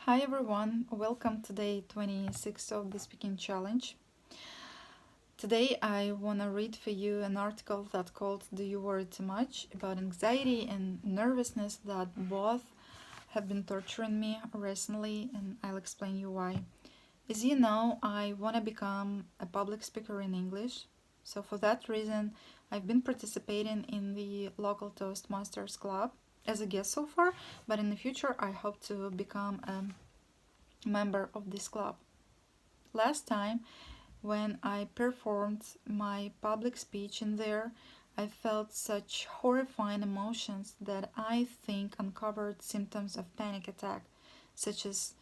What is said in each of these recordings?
Hi everyone, welcome to day 26 of the speaking challenge. Today I want to read for you an article that called Do You Worry Too Much? About anxiety and nervousness that both have been torturing me recently, and I'll explain you why. As you know, I want to become a public speaker in English. So for that reason, I've been participating in the local Toastmasters club as a guest so far, but in the future I hope to become a member of this club. Last time, when I performed my public speech in there, I felt such horrifying emotions that I think uncovered symptoms of panic attack, such as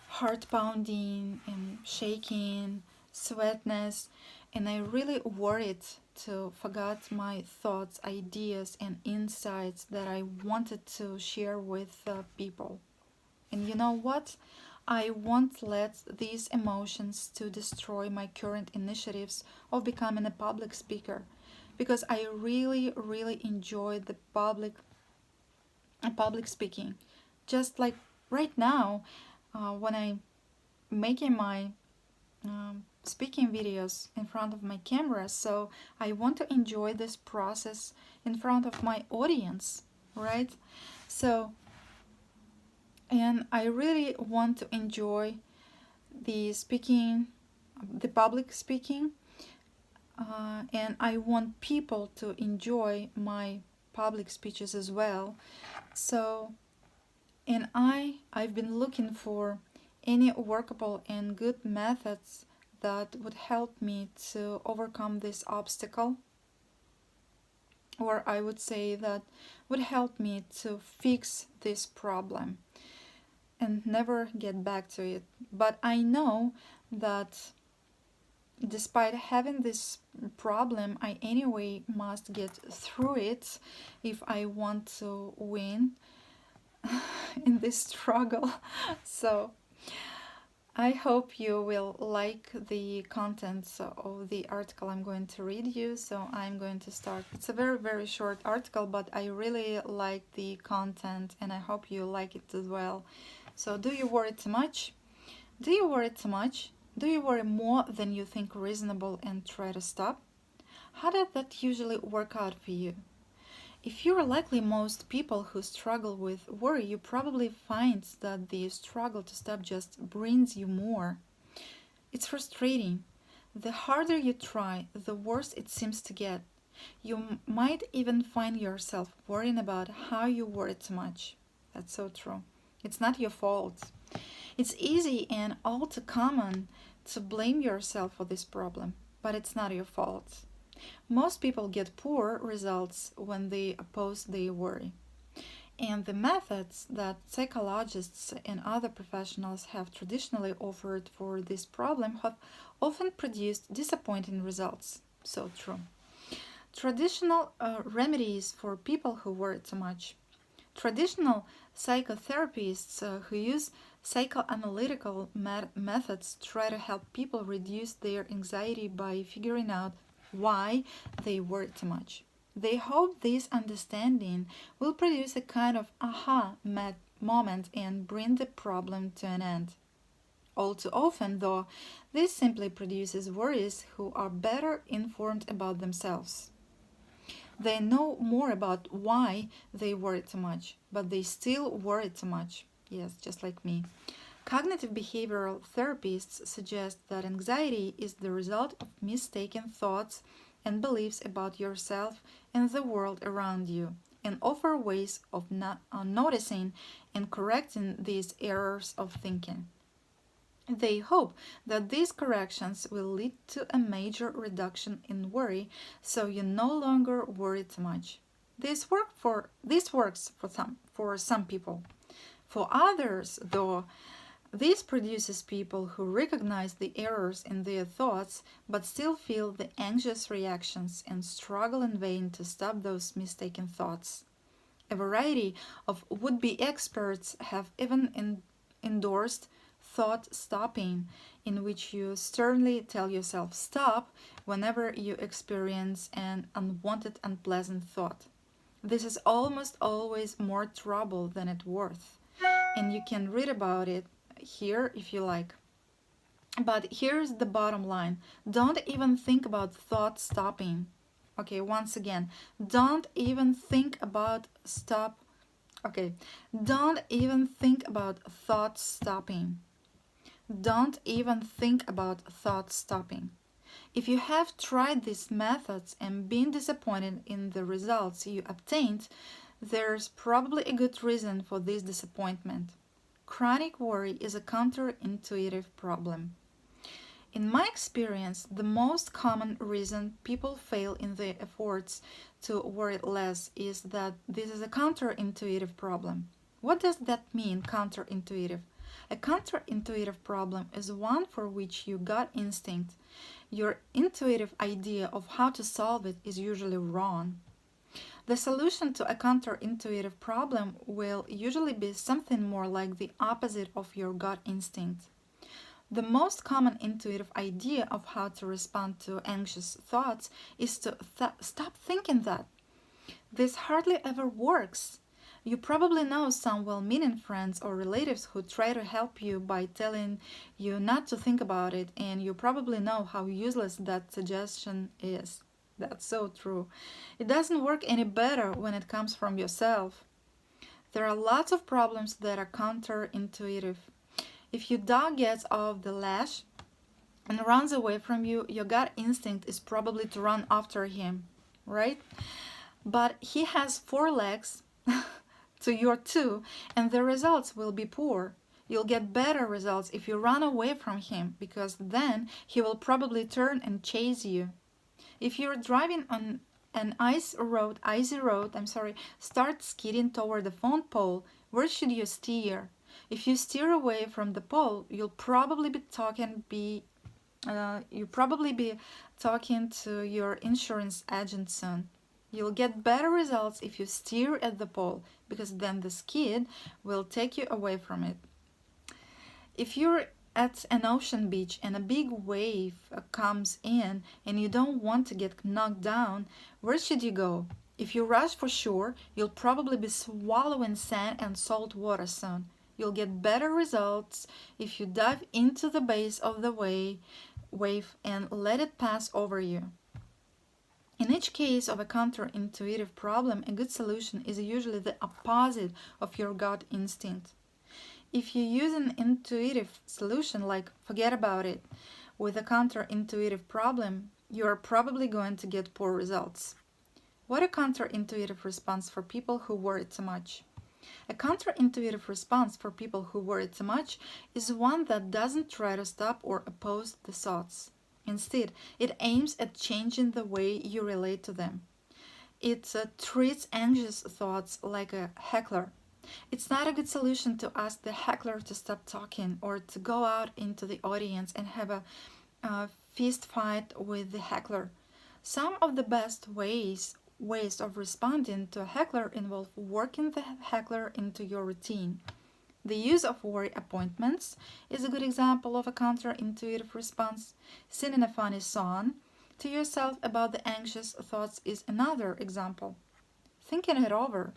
heart pounding and shaking, sweatness, and I really worried to forget my thoughts, ideas, and insights that I wanted to share with people. And you know what? I won't let these emotions to destroy my current initiatives of becoming a public speaker, because I really enjoy the public speaking. Just like right now, when I making my speaking videos in front of my camera, so I want to enjoy this process in front of my audience, right? So, and I really want to enjoy the public speaking, and I want people to enjoy my public speeches as well. So, and I've been looking for any workable and good methods that would help me to overcome this obstacle, or I would say that would help me to fix this problem and never get back to it. But I know that despite having this problem, I anyway must get through it if I want to win in this struggle. So I hope you will like the contents of the article I'm going to read you. So I'm going to start. It's a very short article, but I really like the content and I hope you like it as well. So, do you worry too much? Do you worry too much? Do you worry more than you think reasonable and try to stop? How does that usually work out for you? If you're likely most people who struggle with worry, you probably find that the struggle to stop just brings you more. It's frustrating. The harder you try, the worse it seems to get. You might even find yourself worrying about how you worry too much. That's so true. It's not your fault. It's easy and all too common to blame yourself for this problem, but it's not your fault. Most people get poor results when they oppose their worry. And the methods that psychologists and other professionals have traditionally offered for this problem have often produced disappointing results. So true. Traditional remedies for people who worry too much. Traditional psychotherapists who use psychoanalytical methods try to help people reduce their anxiety by figuring out why they worry too much. They hope this understanding will produce a kind of aha moment and bring the problem to an end. All too often, though, this simply produces worries who are better informed about themselves. They know more about why they worry too much, but they still worry too much. Yes, just like me. Cognitive behavioral therapists suggest that anxiety is the result of mistaken thoughts and beliefs about yourself and the world around you, and offer ways of noticing and correcting these errors of thinking. They hope that these corrections will lead to a major reduction in worry, so you no longer worry too much. This works for some people. For others, though, this produces people who recognize the errors in their thoughts but still feel the anxious reactions and struggle in vain to stop those mistaken thoughts. A variety of would-be experts have even endorsed thought stopping, in which you sternly tell yourself stop whenever you experience an unwanted unpleasant thought. This is almost always more trouble than it's worth, and you can read about it here if you like. But here's the bottom line. Don't even think about thought stopping. Okay, once again, don't even think about stop. Okay, don't even think about thought stopping. Don't even think about thought stopping. If you have tried these methods and been disappointed in the results you obtained, there's probably a good reason for this disappointment. Chronic worry is a counterintuitive problem. In my experience, the most common reason people fail in their efforts to worry less is that this is a counterintuitive problem. What does that mean, counterintuitive? A counterintuitive problem is one for which your gut instinct, your intuitive idea of how to solve it, is usually wrong. The solution to a counterintuitive problem will usually be something more like the opposite of your gut instinct. The most common intuitive idea of how to respond to anxious thoughts is to stop thinking that. This hardly ever works. You probably know some well-meaning friends or relatives who try to help you by telling you not to think about it, and you probably know how useless that suggestion is. That's so true. It doesn't work any better when it comes from yourself. There are lots of problems that are counterintuitive. If your dog gets off the leash and runs away from you, your gut instinct is probably to run after him, right? But he has 4 legs to your 2, and the results will be poor. You'll get better results if you run away from him, because then he will probably turn and chase you. If you're driving on an icy road, start skidding toward the phone pole, where should you steer? If you steer away from the pole, you'll probably be talking to your insurance agent soon. You'll get better results if you steer at the pole, because then the skid will take you away from it. If you're at an ocean beach and a big wave comes in and you don't want to get knocked down, where should you go? If you rush for shore, you'll probably be swallowing sand and salt water soon. You'll get better results if you dive into the base of the wave and let it pass over you. In each case of a counterintuitive problem, a good solution is usually the opposite of your gut instinct. If you use an intuitive solution like forget about it with a counterintuitive problem, you are probably going to get poor results. What a counterintuitive response for people who worry too much. A counterintuitive response for people who worry too much is one that doesn't try to stop or oppose the thoughts. Instead, it aims at changing the way you relate to them. It treats anxious thoughts like a heckler. It's not a good solution to ask the heckler to stop talking or to go out into the audience and have a fist fight with the heckler. Some of the best ways of responding to a heckler involve working the heckler into your routine. The use of worry appointments is a good example of a counterintuitive response. Singing a funny song to yourself about the anxious thoughts is another example. Thinking it over.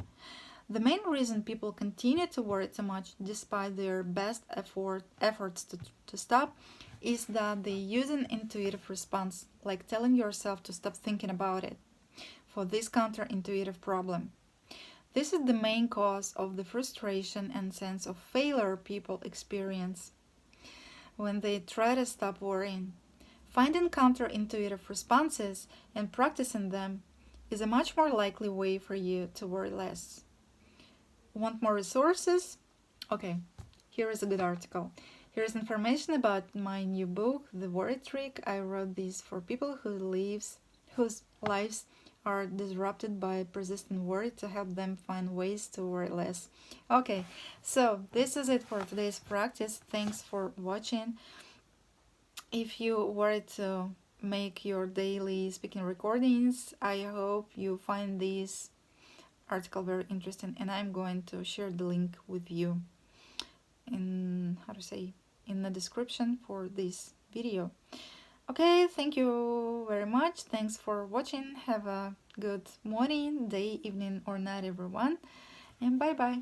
The main reason people continue to worry too much despite their best efforts to stop is that they use an intuitive response, like telling yourself to stop thinking about it, for this counterintuitive problem. This is the main cause of the frustration and sense of failure people experience when they try to stop worrying. Finding counterintuitive responses and practicing them is a much more likely way for you to worry less. Want more resources? Okay, here is a good article. Here is information about my new book, The Worry Trick. I wrote this for people whose lives are disrupted by persistent worry, to help them find ways to worry less. Okay, so this is it for today's practice. Thanks for watching. If you were to make your daily speaking recordings, I hope you find this article very interesting, and I'm going to share the link with you in the description for this video. Okay, thank you very much. Thanks for watching. Have a good morning, day, evening, or night, everyone, and bye bye.